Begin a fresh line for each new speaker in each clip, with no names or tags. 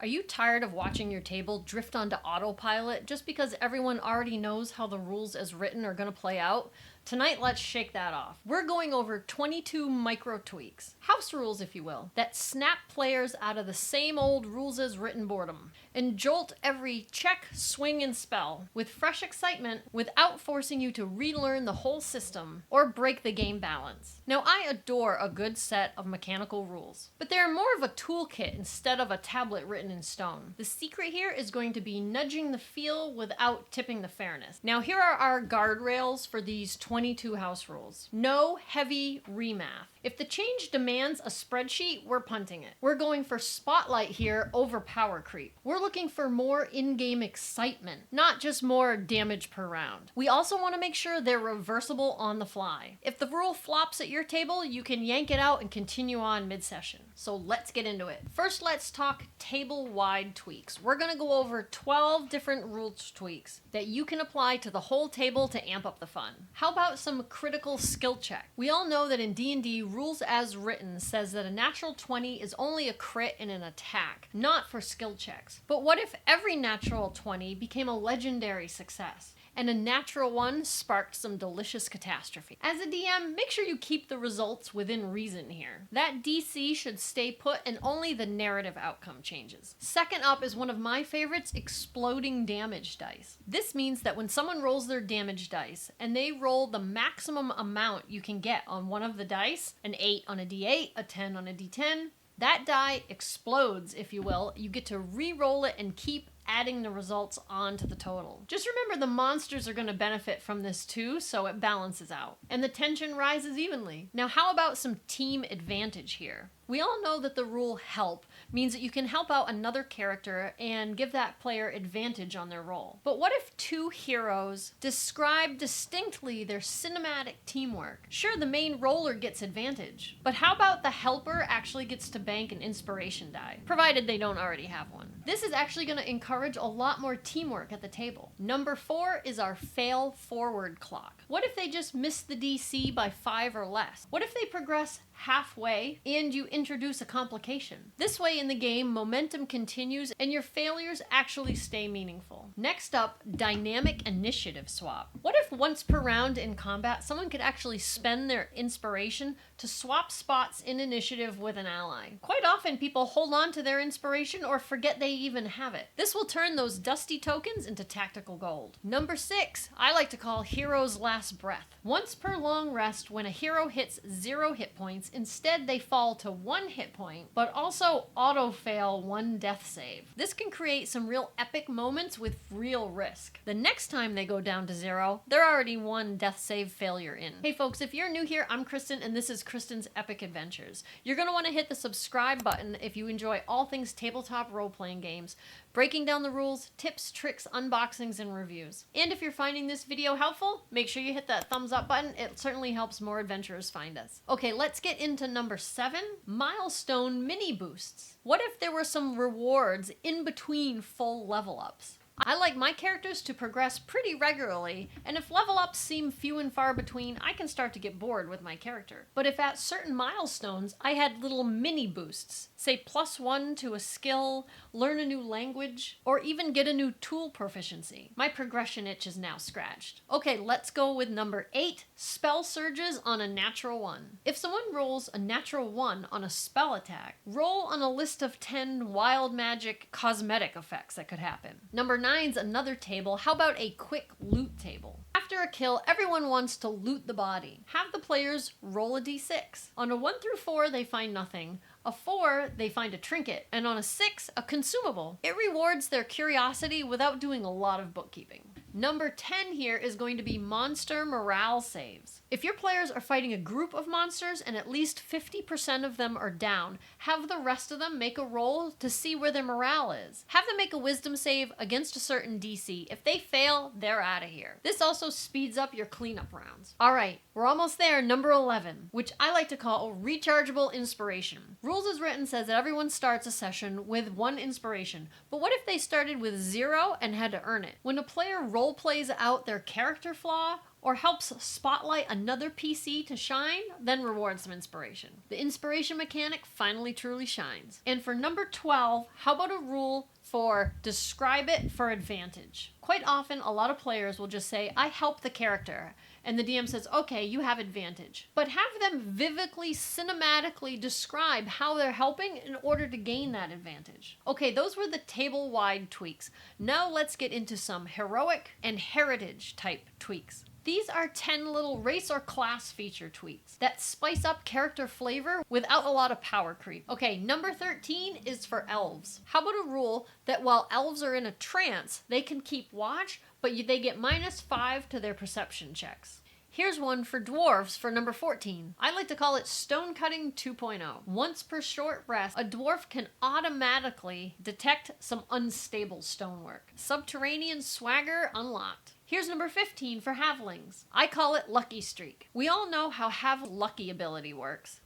Are you tired of watching your table drift onto autopilot just because everyone already knows how the rules as written are going to play out? Tonight, let's shake that off. We're going over 22 micro tweaks, house rules if you will, that snap players out of the same old rules as written boredom, and jolt every check, swing, and spell with fresh excitement without forcing you to relearn the whole system or break the game balance. Now, I adore a good set of mechanical rules, but they're more of a toolkit instead of a tablet written in stone. The secret here is going to be nudging the feel without tipping the fairness. Now, here are our guardrails for these 22 house rules. No heavy remath. If the change demands a spreadsheet, we're punting it. We're going for spotlight here over power creep. We're looking for more in-game excitement, not just more damage per round. We also want to make sure they're reversible on the fly. If the rule flops at your table, you can yank it out and continue on mid-session. So let's get into it. First, let's talk table-wide tweaks. We're going to go over 12 different rules tweaks that you can apply to the whole table to amp up the fun. How about some critical skill check? We all know that in D&D, rules as written says that a natural 20 is only a crit in an attack, not for skill checks. But what if every natural 20 became a legendary success? And a natural 1 sparked some delicious catastrophe. As a DM, make sure you keep the results within reason here. That DC should stay put and only the narrative outcome changes. Second up is one of my favorites, exploding damage dice. This means that when someone rolls their damage dice and they roll the maximum amount you can get on one of the dice, an 8 on a D8, a 10 on a D10, that die explodes, if you will. You get to re-roll it and keep adding the results onto the total. Just remember the monsters are going to benefit from this too, so it balances out. And the tension rises evenly. Now, how about some team advantage here? We all know that the rule help means that you can help out another character and give that player advantage on their roll. But what if two heroes describe distinctly their cinematic teamwork? Sure, the main roller gets advantage, but how about the helper actually gets to bank an inspiration die, provided they don't already have one? This is actually going to encourage a lot more teamwork at the table. Number 4 is our fail forward clock. What if they just miss the DC by 5 or less? What if they progress halfway and you introduce a complication? This way in the game, momentum continues and your failures actually stay meaningful. Next up, dynamic initiative swap. What if once per round in combat, someone could actually spend their inspiration to swap spots in initiative with an ally? Quite often people hold on to their inspiration or forget they even have it. This will turn those dusty tokens into tactical gold. Number 6, I like to call hero's last breath. Once per long rest, when a hero hits 0 hit points, instead they fall to 1 hit point, but also auto-fail 1 death save. This can create some real epic moments with real risk. The next time they go down to 0, they're already 1 death save failure in. Hey folks, if you're new here, I'm Kristen and this is Kristen's Epic Adventures. You're going to want to hit the subscribe button if you enjoy all things tabletop role-playing games, breaking down the rules, tips, tricks, unboxings, and reviews. And if you're finding this video helpful, make sure you hit that thumbs up button. It certainly helps more adventurers find us. Okay, let's get into number 7, milestone mini boosts. What if there were some rewards in between full level ups? I like my characters to progress pretty regularly, and if level ups seem few and far between, I can start to get bored with my character. But if at certain milestones I had little mini boosts, say +1 to a skill, learn a new language, or even get a new tool proficiency, my progression itch is now scratched. Okay, let's go with number 8, spell surges on a natural 1. If someone rolls a natural 1 on a spell attack, roll on a list of 10 wild magic cosmetic effects that could happen. Number 9's another table. How about a quick loot table? After a kill, everyone wants to loot the body. Have the players roll a d6. On a 1 through 4, they find nothing. A 4, they find a trinket. And on a 6, a consumable. It rewards their curiosity without doing a lot of bookkeeping. Number 10 here is going to be monster morale saves. If your players are fighting a group of monsters and at least 50% of them are down, have the rest of them make a roll to see where their morale is. Have them make a wisdom save against a certain DC. If they fail, they're out of here. This also speeds up your cleanup rounds. Alright, we're almost there. Number 11, which I like to call rechargeable inspiration. Rules as written says that everyone starts a session with 1 inspiration, but what if they started with 0 and had to earn it? When a player role plays out their character flaw or helps spotlight another PC to shine, then rewards some inspiration. The inspiration mechanic finally truly shines. And for number 12, how about a rule for describe it for advantage? Quite often, a lot of players will just say, I help the character. And the DM says, okay, you have advantage. But have them vividly, cinematically describe how they're helping in order to gain that advantage. Okay, those were the table-wide tweaks. Now let's get into some heroic and heritage type tweaks. These are 10 little race or class feature tweaks that spice up character flavor without a lot of power creep. Okay, number 13 is for elves. How about a rule that while elves are in a trance, they can keep watch, but they get -5 to their perception checks. Here's one for dwarves for number 14. I like to call it stone cutting 2.0. Once per short rest, a dwarf can automatically detect some unstable stonework. Subterranean swagger unlocked. Here's number 15 for halflings. I call it lucky streak. We all know how half lucky ability works.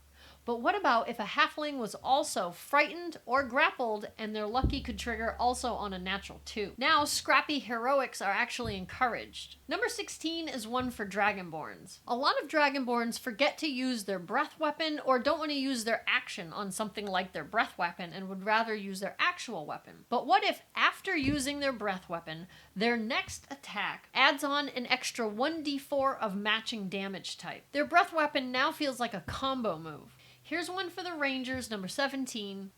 But what about if a halfling was also frightened or grappled and their lucky could trigger also on a natural 2? Now, scrappy heroics are actually encouraged. Number 16 is one for dragonborns. A lot of dragonborns forget to use their breath weapon or don't want to use their action on something like their breath weapon and would rather use their actual weapon. But what if after using their breath weapon, their next attack adds on an extra 1d4 of matching damage type? Their breath weapon now feels like a combo move. Here's one for the Rangers, number 17.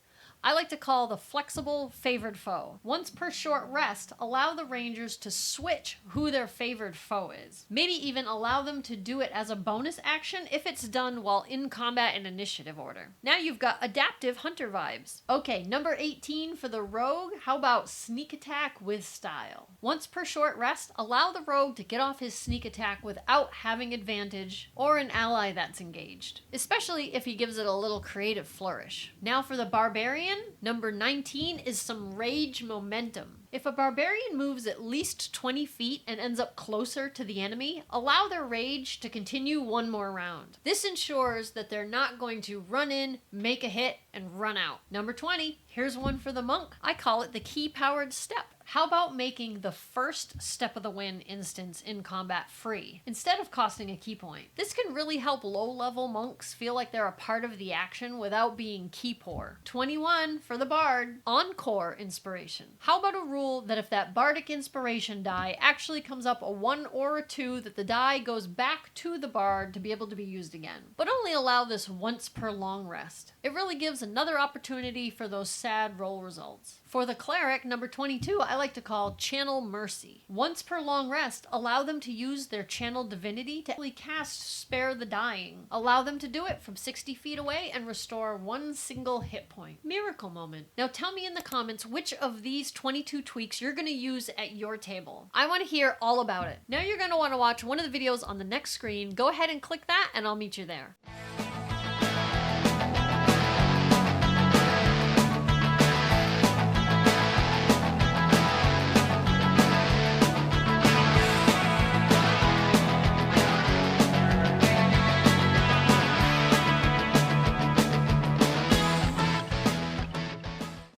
I like to call the flexible favored foe. Once per short rest, allow the Rangers to switch who their favored foe is. Maybe even allow them to do it as a bonus action if it's done while in combat in initiative order. Now you've got adaptive hunter vibes. Okay, number 18 for the rogue. How about sneak attack with style? Once per short rest, allow the rogue to get off his sneak attack without having advantage or an ally that's engaged, especially if he gives it a little creative flourish. Now for the barbarian, number 19 is some rage momentum. If a barbarian moves at least 20 feet and ends up closer to the enemy, allow their rage to continue one more round. This ensures that they're not going to run in, make a hit, and run out. Number 20, here's one for the monk. I call it the key-powered step. How about making the first Step of the Wind instance in combat free, instead of costing a key point? This can really help low-level monks feel like they're a part of the action without being key poor. 21 for the bard, encore inspiration. How about a rule that if that bardic inspiration die actually comes up a 1 or a 2, that the die goes back to the bard to be able to be used again, but only allow this once per long rest. It really gives another opportunity for those sad roll results. For the cleric, number 22, I like to call channel mercy. Once per long rest, allow them to use their channel divinity to actually cast spare the dying. Allow them to do it from 60 feet away and restore 1 single hit point. Miracle moment. Now tell me in the comments which of these 22 tweaks you're going to use at your table. I want to hear all about it. Now you're going to want to watch one of the videos on the next screen. Go ahead and click that and I'll meet you there.